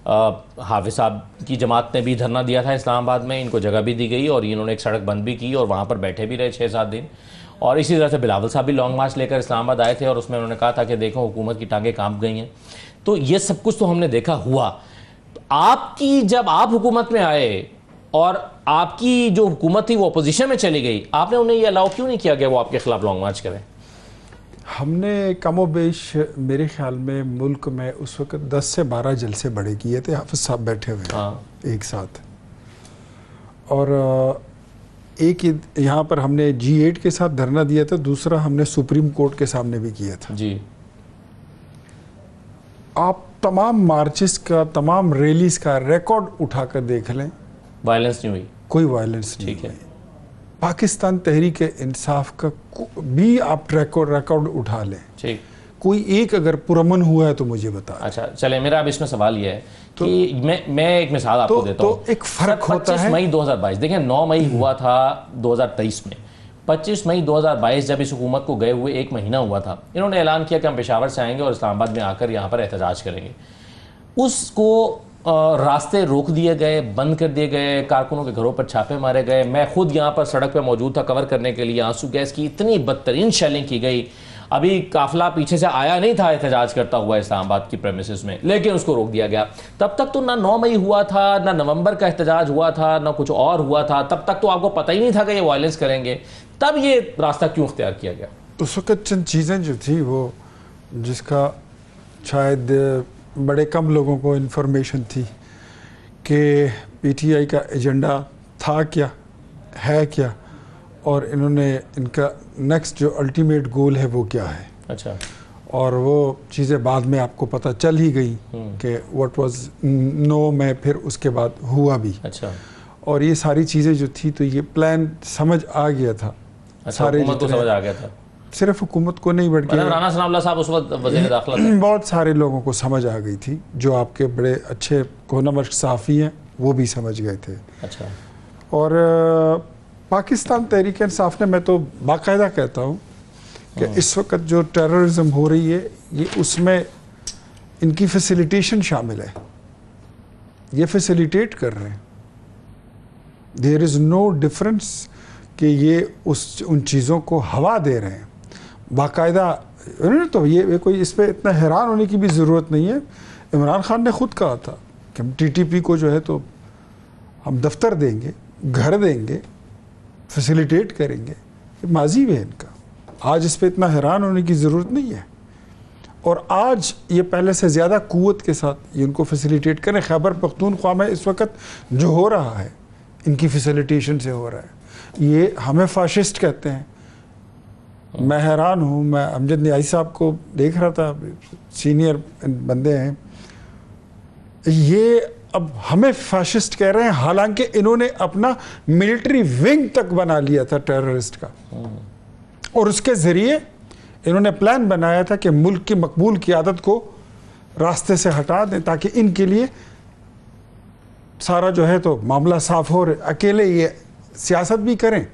[SPEAKER 1] हाफिज साहब की जमात ने भी धरना दिया था इस्लामाबाद में, इनको जगह भी दी गई और इन्होंने एक सड़क बंद भी की और वहाँ पर बैठे भी रहे 6-7 दिन। और इसी तरह से बिलावल साहब भी लॉन्ग मार्च लेकर इस्लामाबाद आए थे और उसमें उन्होंने कहा था कि देखो हुकूमत की टांगें कांप गई हैं। तो ये सब कुछ तो हमने देखा हुआ। आपकी जब आप हुकूमत में आए और आपकी जो हुकूमत थी वो अपोजिशन में चली गई, आपने उन्हें ये अलाउ क्यों नहीं किया कि वो आपके खिलाफ लॉन्ग मार्च करें?
[SPEAKER 4] हमने कमोबेश मेरे ख्याल में मुल्क में उस वक्त 10 से 12 जलसे बड़े किए थे, हाफिज साहब बैठे हुए एक साथ। और एक यहाँ पर हमने G8 के साथ धरना दिया था, दूसरा हमने सुप्रीम कोर्ट के सामने भी किया था
[SPEAKER 1] जी।
[SPEAKER 4] आप तमाम मार्चेस का, तमाम रैलीज का रिकॉर्ड उठाकर देख लें,
[SPEAKER 1] वायलेंस नहीं हुई,
[SPEAKER 4] कोई वायलेंस नहीं
[SPEAKER 1] ठीक है।
[SPEAKER 4] पाकिस्तान तहरीक इंसाफ का भी आप रिकॉर्ड उठा लें, ठीक, कोई एक अगर पुरअमन हुआ है तो मुझे बता।
[SPEAKER 1] अच्छा चले, मेरा अब इसमें सवाल यह है कि मैं एक मिसाल आपको देता हूँ।
[SPEAKER 4] तो एक फर्क होता है।
[SPEAKER 1] 25 मई 2022, देखें 9 मई हुआ था 2023 में, 25 मई 2022 जब इस हुकूमत को गए हुए 1 महीना हुआ था, इन्होंने ऐलान किया कि हम पेशावर से आएंगे और इस्लामाबाद में आकर यहाँ पर एहतजाज करेंगे। उसको रास्ते रोक दिए गए, बंद कर दिए गए, कारकुनों के घरों पर छापे मारे गए। मैं खुद यहाँ पर सड़क पर मौजूद था कवर करने के लिए। आंसू गैस की इतनी बदतरीन शेलिंग की गई। अभी काफिला पीछे से आया नहीं था एहतजाज करता हुआ इस्लामाबाद की प्रेमिसेस में, लेकिन उसको रोक दिया गया। तब तक तो ना 9 मई हुआ था, ना नवंबर का एहतजाज हुआ था, ना कुछ और हुआ था। तब तक तो आपको पता ही नहीं था कि ये वायलेंस करेंगे। तब ये रास्ता क्यों इख्तियार किया गया?
[SPEAKER 4] उस वक्त चंद चीज़ें जो थी वो जिसका शायद बड़े कम लोगों को इन्फॉर्मेशन थी कि पीटीआई का एजेंडा था क्या, है क्या, और इन्होंने इनका नेक्स्ट जो अल्टीमेट गोल है वो क्या है।
[SPEAKER 1] अच्छा।
[SPEAKER 4] और वो चीज़ें बाद में आपको पता चल ही गई कि व्हाट वाज नो में, फिर उसके बाद हुआ भी।
[SPEAKER 1] अच्छा।
[SPEAKER 4] और ये सारी चीज़ें जो थी तो ये प्लान समझ आ गया था।
[SPEAKER 1] अच्छा,
[SPEAKER 4] सारे
[SPEAKER 1] हुकूमत को समझ आ गया था।
[SPEAKER 4] सिर्फ हुकूमत को नहीं बल्कि
[SPEAKER 1] मतलब राना सनाउल्लाह साहब उस वक्त वज़ीर दाखिला थे।
[SPEAKER 4] बहुत सारे लोगों को समझ आ गई थी। जो आपके बड़े अच्छे कोहनमश सहाफ़ी हैं वो भी समझ गए थे।
[SPEAKER 1] अच्छा।
[SPEAKER 4] और पाकिस्तान तहरीक इंसाफ ने, मैं तो बाकायदा कहता हूँ कि इस वक्त जो टेररिज्म हो रही है ये उसमें इनकी फैसिलिटेशन शामिल है। ये फैसिलिटेट कर रहे हैं। देयर इज़ नो डिफरेंस कि ये उन चीज़ों को हवा दे रहे हैं बाकायदा। तो ये कोई इस पर इतना हैरान होने की भी ज़रूरत नहीं है। इमरान खान ने ख़ुद कहा था कि हम टीटीपी को जो है तो हम दफ्तर देंगे, घर देंगे, फैसिलिटेट करेंगे। ये माजी है इनका। आज इस पे इतना हैरान होने की ज़रूरत नहीं है। और आज ये पहले से ज़्यादा क़ुव्वत के साथ ये उनको फैसिलिटेट करें। खैबर पख्तूनख्वा में इस वक्त जो हो रहा है इनकी फैसिलिटेशन से हो रहा है। ये हमें फाशिस्ट कहते हैं। मैं हैरान हूँ। मैं अमजद न्याई साहब को देख रहा था, सीनियर बंदे हैं, ये अब हमें फाशिस्ट कह रहे हैं, हालांकि इन्होंने अपना मिलिट्री विंग तक बना लिया था टेररिस्ट का। और उसके ज़रिए इन्होंने प्लान बनाया था कि मुल्क की मकबूल क़ियादत को रास्ते से हटा दें ताकि इनके लिए सारा जो है तो मामला साफ हो रहे। अकेले ये सियासत भी करें,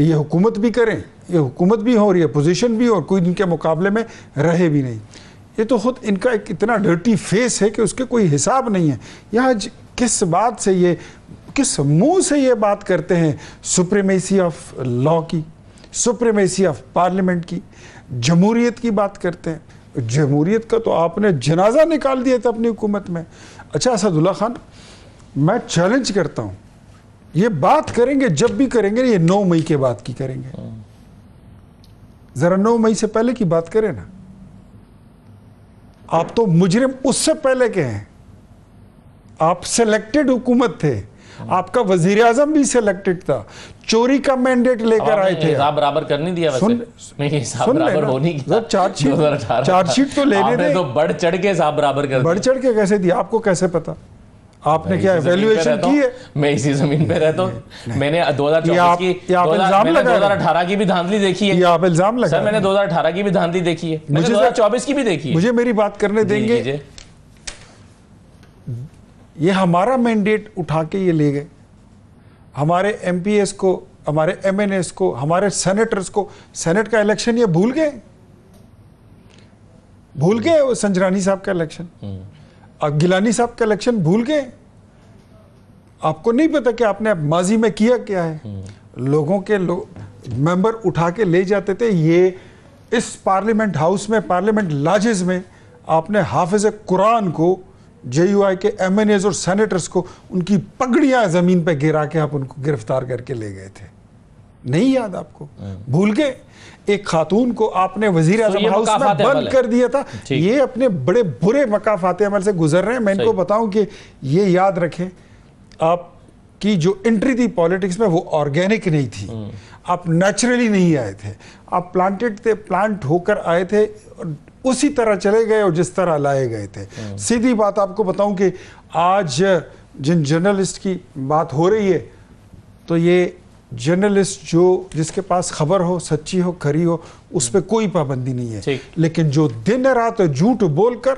[SPEAKER 4] ये हुकूमत भी करें, ये हुकूमत भी हो रही है, पोजीशन भी हो, और कोई इनके मुकाबले में रहे भी नहीं। ये तो खुद इनका एक इतना डर्टी फेस है कि उसके कोई हिसाब नहीं है। यहाँ किस बात से ये, किस मुंह से ये बात करते हैं सुप्रीमेसी ऑफ लॉ की, सुप्रीमेसी ऑफ पार्लियामेंट की, जमहूरियत की बात करते हैं। जमहूरियत का तो आपने जनाजा निकाल दिया था अपनी हुकूमत में। अच्छा असदुल्ला खान, मैं चैलेंज करता हूँ, ये बात करेंगे जब भी करेंगे, ये 9 मई के बाद की करेंगे। जरा 9 मई से पहले की बात करें ना। आप तो मुजरिम उससे पहले के हैं। आप सिलेक्टेड हुकूमत थे, आपका वजीर आजम भी सिलेक्टेड था, चोरी का मैंडेट लेकर आए थे।
[SPEAKER 1] हिसाब बराबर कर नहीं दिया वैसे। नहीं, हिसाब बराबर हो नहीं गया।
[SPEAKER 4] चार्जशीट तो लेने दे।
[SPEAKER 1] तो बढ़ चढ़ के हिसाब बराबर कर,
[SPEAKER 4] बढ़ चढ़ के कैसे दिया? आपको कैसे पता? आपने क्या एवेल्युएशन की है?
[SPEAKER 1] मैं इसी जमीन पे रहता हूँ। मैंने 2018 की भी धांधली देखी है।
[SPEAKER 4] आप इल्जाम लगा।
[SPEAKER 1] सर मैंने 2018 की भी धांधली देखी है, मैंने 2024 की भी देखी है।
[SPEAKER 4] मुझे मेरी बात करने देंगे? ये हमारा मैंडेट उठा के ये ले गए। हमारे एमपीएस को, हमारे एमएनएस को, हमारे सेनेटर्स को, सेनेट का इलेक्शन ये भूल गए। भूल गए वो संजरानी साहब का इलेक्शन, गिलानी साहब का इलेक्शन भूल गए। आपको नहीं पता कि आपने माजी में किया क्या है? लोगों के मेंबर उठा के ले जाते थे। ये इस पार्लियामेंट हाउस में, पार्लियामेंट लॉजेस में आपने हाफिज कुरान को, जेयूआई के एमएनएस और सेनेटर्स को, उनकी पगड़ियां जमीन पे गिरा के आप उनको गिरफ्तार करके ले गए थे। नहीं याद आपको? भूल गए। एक खातून को आपने वजीर आजम हाउस में बंद कर दिया था। ये अपने बड़े बुरे मकाफाते अमल से गुजर रहे हैं। मैं इनको बताऊं कि ये याद रखें, आपकी जो एंट्री थी पॉलिटिक्स में वो ऑर्गेनिक नहीं थी। आप नेचुरली नहीं आए थे, आप प्लांटेड थे, प्लांट होकर आए थे, उसी तरह चले गए और जिस तरह लाए गए थे। सीधी बात आपको बताऊं कि आज जिन जर्नलिस्ट की बात हो रही है, तो ये जर्नलिस्ट जो जिसके पास खबर हो, सच्ची हो, खरी हो, उस पर कोई पाबंदी नहीं है। लेकिन जो दिन रात झूठ बोलकर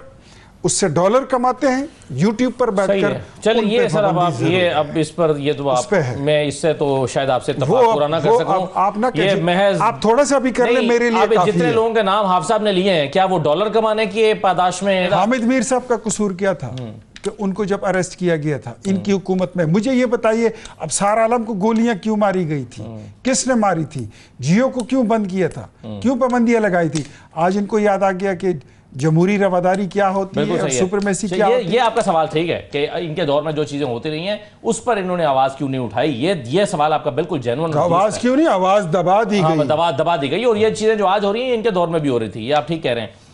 [SPEAKER 4] उससे डॉलर कमाते हैं, यूट्यूब पर
[SPEAKER 1] सही
[SPEAKER 4] बैठकर।
[SPEAKER 1] है। चलिए ये सर अब आप ये अब इस पर ये तो आप मैं इससे तो शायद आपसे इत्तेफाक पूरा ना कर सकूं।
[SPEAKER 4] आप ना
[SPEAKER 1] ये महज
[SPEAKER 4] आप थोड़ा सा भी कर ले मेरे लिए
[SPEAKER 1] आप
[SPEAKER 4] काफी
[SPEAKER 1] जितने
[SPEAKER 4] है।
[SPEAKER 1] लोगों के नाम हाफिज साहब ने लिए हैं, क्या वो डॉलर कमाने की पादाश में?
[SPEAKER 4] हामिद मीर साहब का कसूर क्या था कि उनको जब अरेस्ट किया गया था इनकी हुकूमत में? मुझे ये बताइए, अब सारा आलम को गोलियां क्यों मारी गई थी, किसने मारी थी? जियो को क्यों बंद किया था, क्यों पाबंदियां लगाई थी? आज इनको याद आ गया कि जमहूरी रवादारी क्या होती है और सुप्रीमेसी क्या होती है।
[SPEAKER 1] ये आपका सवाल ठीक है कि इनके दौर में जो चीजें होती रही हैं उस पर इन्होंने आवाज क्यों नहीं उठाई? ये सवाल आपका बिल्कुल जेन्युइन है।
[SPEAKER 4] आवाज क्यों नहीं, आवाज दबा दी गई।
[SPEAKER 1] दबा दी गई, और ये चीजें जो आज हो रही हैं इनके दौर में भी हो रही थी। ये आप ठीक कह रहे हैं।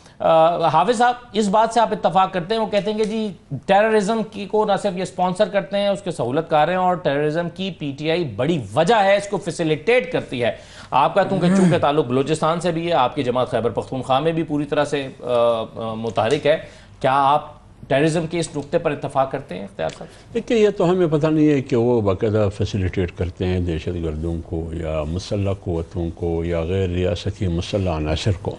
[SPEAKER 1] हाफिज साहब, इस बात से आप इत्तफाक करते हैं? वो कहते हैं कि जी टेररिज्म की को ना सिर्फ ये स्पॉन्सर करते हैं, उसके सहूलतकार हैं, और टेररिज्म की पीटीआई बड़ी वजह है, इसको फैसिलिटेट करती है। आपका चूंकि ताल्लुक बलूचिस्तान से भी है, आपकी जमात खैबर पख्तूनख्वा में भी पूरी तरह से मुतारिक है, क्या आप टेररिज्म के इस नुक्ते पर इत्तफाक करते हैं इख्तियार साहब?
[SPEAKER 2] देखिए, ये तो हमें पता नहीं है कि वो बाकायदा फैसिलिटेट करते हैं दहशत गर्दों को या मुसल्लह क़ुव्वतों को या गैर रियासती मुसल्लह अनासर को।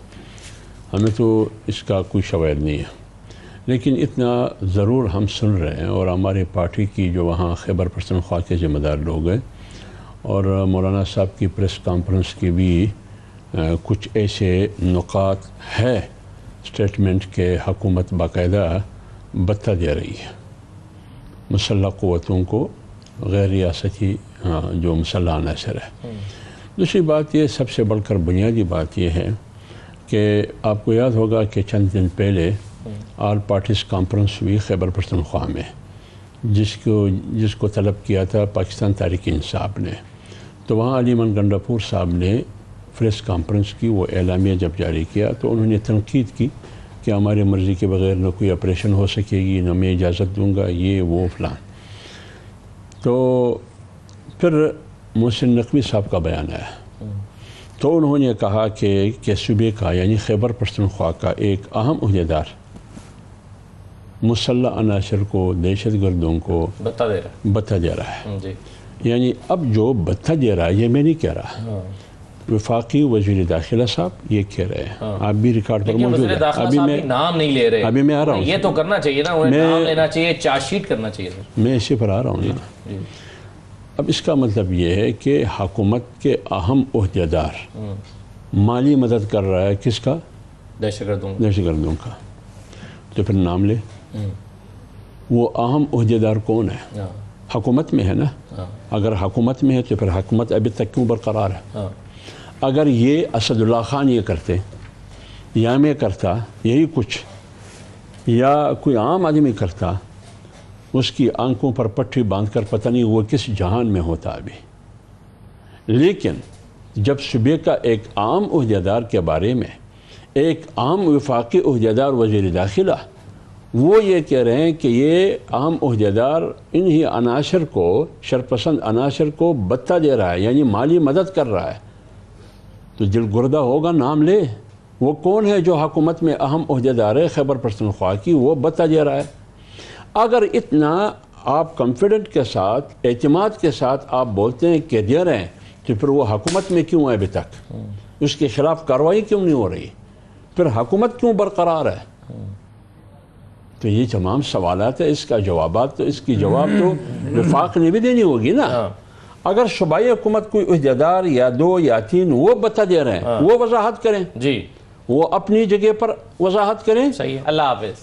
[SPEAKER 2] हमें तो इसका कोई शवायद नहीं है, लेकिन इतना ज़रूर हम सुन रहे हैं, और हमारी पार्टी की जो वहाँ खैबर पख्तूनख्वा के ज़िम्मेदार लोग हैं और मौलाना साहब की प्रेस कॉन्फ्रेंस की भी कुछ ऐसे नुकात है स्टेटमेंट के हुकूमत बाकायदा बत्ता दे रही है मुसल्लह क़ुव्वतों को, गैर रियासती जो मुसल्लह अनासर है। दूसरी बात ये, सबसे बढ़कर बुनियादी बात यह है कि आपको याद होगा कि चंद दिन पहले ऑल पार्टीज़ कॉन्फ्रेंस हुई खैबर पख्तूनख्वा में, जिसको तलब किया था पाकिस्तान तहरीक इंसाफ ने। तो वहाँ अलीमान गंडापुर साहब ने प्रेस कॉन्फ्रेंस की, वो एलामिया जब जारी किया तो उन्होंने तनकीद की कि हमारी मर्ज़ी के बगैर न कोई ऑपरेशन हो सकेगी, न मैं इजाज़त दूँगा, ये वो फलान। तो फिर मोहसिन नकवी साहब का बयान आया, तो उन्होंने कहा कि सूबे का यानी खैबर पख्तूनख्वा का एक अहम अहदेदार मुसल्लह अनासर को, दहशत गर्दों को बता दे रहा है जी। यानी अब जो बता दे रहा है, ये मैं नहीं कह रहा, वफाकी वज़ीर दाखिला साहब ये कह रहे हैं। आप भी रिकॉर्ड पर मौजूद है। अभी मैं
[SPEAKER 1] नाम नहीं ले रहे,
[SPEAKER 2] अभी मैं आ रहा हूँ।
[SPEAKER 1] ये तो करना चाहिए ना, उन्हें नाम लेना चाहिए, चार्जशीट करना चाहिए।
[SPEAKER 2] मैं इसी पर आ रहा हूँ ना। अब इसका मतलब ये है कि हुकूमत के अहम ओहदेदार माली मदद कर रहा है, किसका? दहशतगर्दों का। तो फिर नाम ले, वो अहम ओहदेदार कौन है? हुकूमत में है ना। अगर हुकूमत में है तो फिर हुकूमत अभी तक क्यों बरकरार है? अगर ये असदुल्ला खान ये करते या मैं करता यही कुछ, या कोई आम आदमी करता, उसकी आंखों पर पट्टी बांधकर पता नहीं वो किस जहान में होता अभी। लेकिन जब सूबे का एक आम ओहदेदार के बारे में एक आम वफाकी ओहदेदार वज़ीर दाखिला वो ये कह रहे हैं कि ये आम ओहदेदार इन्हीं अनासर को, शरपसंद अनासर को बत्ता दे रहा है, यानी माली मदद कर रहा है, तो दिल गुर्दा होगा। नाम ले, वो कौन है जो हुकूमत में अहम ओहदेदार है खैबर पख्तूनख्वा की, वो बत्ता दे रहा है। अगर इतना आप कॉन्फिडेंट के साथ, एतमाद के साथ आप बोलते हैं कि दे रहे हैं, तो फिर वो हुकूमत में क्यों है अभी तक? उसके खिलाफ कार्रवाई क्यों नहीं हो रही? फिर हुकूमत क्यों बरकरार है? तो ये तमाम सवालात है, इसका जवाबात, तो इसकी जवाब तो वफाक ने भी देनी होगी ना। अगर सूबाई हुकूमत कोई ओहदेदार या 2 या 3 वो बता दे रहे हैं, वो वजाहत करें जी, वो अपनी जगह पर वजाहत करें।
[SPEAKER 1] सही है। अल्लाह हाफिज़।